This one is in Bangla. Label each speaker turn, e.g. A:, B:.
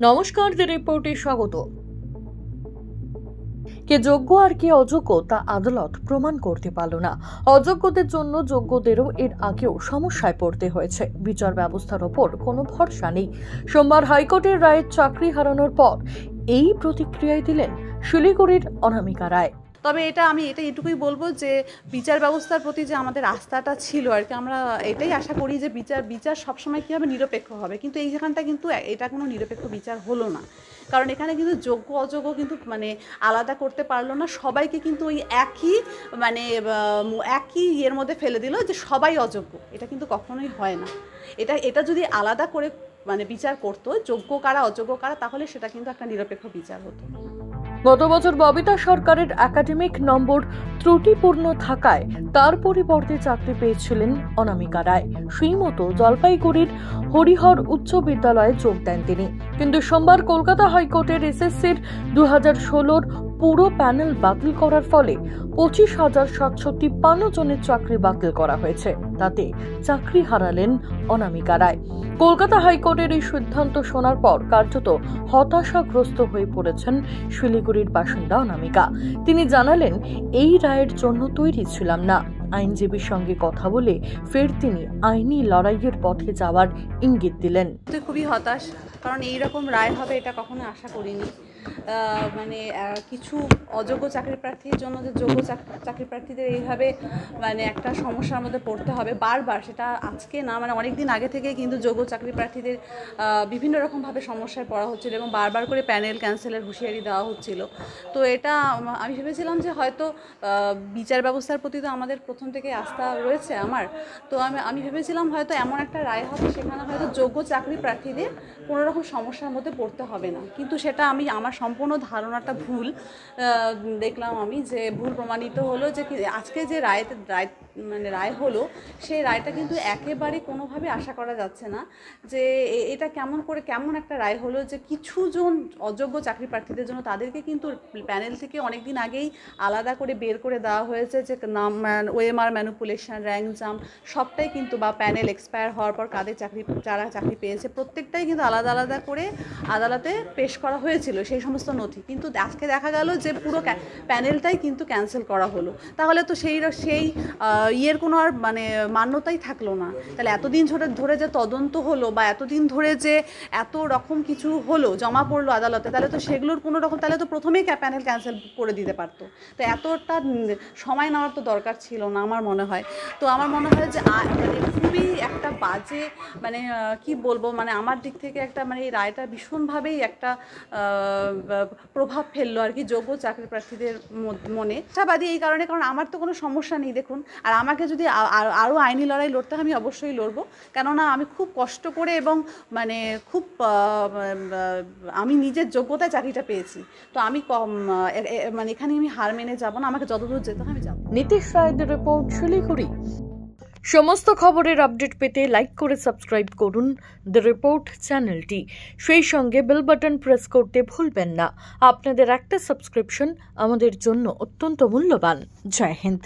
A: নমস্কার, দ্য রিপোর্টে স্বাগত। কে যোগ্য আর কে অযোগ্য তা আদালত প্রমাণ করতে পারল না। অযোগ্যদের জন্য যোগ্যদেরও এর আগেও সমস্যায় পড়তে হয়েছে। বিচার ব্যবস্থার ওপর কোনো ভরসা নেই। সোমবার হাইকোর্টের রায়ের চাকরি হারানোর পর এই প্রতিক্রিয়ায় দিলেন শিলিগুড়ির অনামিকা রায়।
B: তবে আমি এটুকুই বলবো যে বিচার ব্যবস্থার প্রতি যে আমাদের আস্থাটা ছিল আর কি, আমরা এটাই আশা করি যে বিচার সবসময় কী হবে, নিরপেক্ষ হবে। কিন্তু এই যেখানটা কিন্তু এটা কোনো নিরপেক্ষ বিচার হলো না, কারণ এখানে কিন্তু যোগ্য অযোগ্য কিন্তু আলাদা করতে পারলো না। সবাইকে কিন্তু ওই একই ইয়ের মধ্যে ফেলে দিল যে সবাই অযোগ্য। এটা কিন্তু কখনোই হয় না। এটা যদি আলাদা করে বিচার করতো, যোগ্য কারা অযোগ্য কারা, তাহলে সেটা কিন্তু একটা নিরপেক্ষ বিচার হতো।
A: গত বছর ববিতা সরকারের একাডেমিক নম্বর ত্রুটিপূর্ণ থাকায় তার পরিবর্তে চাকরি পেয়েছিলেন অনামিকা রায়। সেই মতো জলপাইগুড়ির হরিহর উচ্চ বিদ্যালয়ে যোগ দেন তিনি। কিন্তু সোমবার কলকাতা হাইকোর্টের এসএসসির 2016 পুরো প্যানেল বাতিল করার ফলে 25,753 জনের চাকরি বাতিল করা হয়েছে। তাতে চাকরি হারালেন অনামিকা রায়। কলকাতা হাইকোর্টের এই সিদ্ধান্ত শোনার পর কার্যত হতাশাগ্রস্ত হয়ে পড়েছেন শিলিগুড়ির বাসিন্দা অনামিকা। তিনি জানালেন, এই রায়ের জন্য তৈরি ছিলাম না। আইনজীবীর সঙ্গে কথা বলে ফের তিনি আইনি লড়াইয়ের পথে যাওয়ার ইঙ্গিত দিলেন।
B: খুবই হতাশ, কারণ এইরকম রায় হবে এটা কখনো আশা করিনি। কিছু অযোগ্য চাকরি প্রার্থীর জন্য যে যোগ্য চাকরি প্রার্থীদের এইভাবে একটা সমস্যার মধ্যে পড়তে হবে বারবার, সেটা আজকে না, অনেক দিন আগে থেকে কিন্তু যোগ্য চাকরি প্রার্থীদের বিভিন্ন রকমভাবে সমস্যায় পড়া হচ্ছিল এবং বারবার করে প্যানেল ক্যান্সেলের হুঁশিয়ারি দেওয়া হচ্ছিল। তো এটা আমি ভেবেছিলাম যে হয়তো বিচার ব্যবস্থার প্রতি তো আমাদের প্রথম থেকে আস্থা রয়েছে তো আমি ভেবেছিলাম হয়তো এমন একটা রায় হবে সেখানে হয়তো যোগ্য চাকরি প্রার্থীদের কোনো রকম সমস্যার মধ্যে পড়তে হবে না। কিন্তু সেটা আমার সম্পূর্ণ ধারণাটা ভুল দেখলাম, যে ভুল প্রমাণিত হলো। যে আজকে যে রায় হলো, সেই রায়টা কিন্তু একেবারে কোনোভাবে আশা করা যাচ্ছে না যে এটা কেমন একটা রায় হলো যে কিছুজন অযোগ্য চাকরি প্রার্থীদের জন্য তাদেরকে কিন্তু প্যানেল থেকে অনেক দিন আগেই আলাদা করে বের করে দেওয়া হয়েছে। যে ওএমআর ম্যানিপুলেশন, র্যাঙ্ক জাম্প সবটাই কিন্তু, বা প্যানেল এক্সপায়ার হওয়ার পর যারা চাকরি পেয়েছে প্রত্যেকটাই কিন্তু আলাদা আলাদা করে আদালতে পেশ করা হয়েছিল সেই সমস্ত নথি। কিন্তু আজকে দেখা গেল যে পুরো প্যানেলটাই কিন্তু ক্যান্সেল করা হলো। তাহলে তো সেই ইয়ের কোনো আর মান্যতাই থাকলো না। তাহলে এতদিন ধরে যে তদন্ত হলো, বা এতদিন ধরে যে এত রকম কিছু হলো, জমা পড়লো আদালতে, তাহলে তো সেগুলোর কোনো রকম, তাহলে তো প্রথমেই প্যানেল ক্যান্সেল করে দিতে পারতো। তো এতটা সময় নেওয়ার তো দরকার ছিল না আমার মনে হয়। তো আমার মনে হয় যে খুবই একটা বাজে কি বলবো, আমার দিক থেকে একটা এই রায়টা ভীষণভাবেই একটা প্রভাব ফেললো আর কি যোগ্য চাকরি প্রার্থীদের মনে। আশাবাদী এই কারণ আমার তো কোনো সমস্যা নেই। দেখুন, আর আমাকে যদি আরও আইনি লড়াই লড়তে হয় আমি অবশ্যই লড়বো, কেননা আমি খুব কষ্ট করে এবং খুব আমি নিজের যোগ্যতায় চাকরিটা পেয়েছি। তো আমি এখানে আমি হার মেনে যাবো না, আমাকে যতদূর যেতে হয় আমি যাবো।
A: নীতিশ রায়ের রিপোর্ট, শিলিগুড়ি। সমস্ত খবরের আপডেট পেতে লাইক করে সাবস্ক্রাইব করুন দ্য রিপোর্ট চ্যানেলটি। সেই সঙ্গে বেল বাটন প্রেস করতে ভুলবেন না। আপনাদের একটা সাবস্ক্রিপশন আমাদের জন্য অত্যন্ত মূল্যবান। জয় হিন্দ।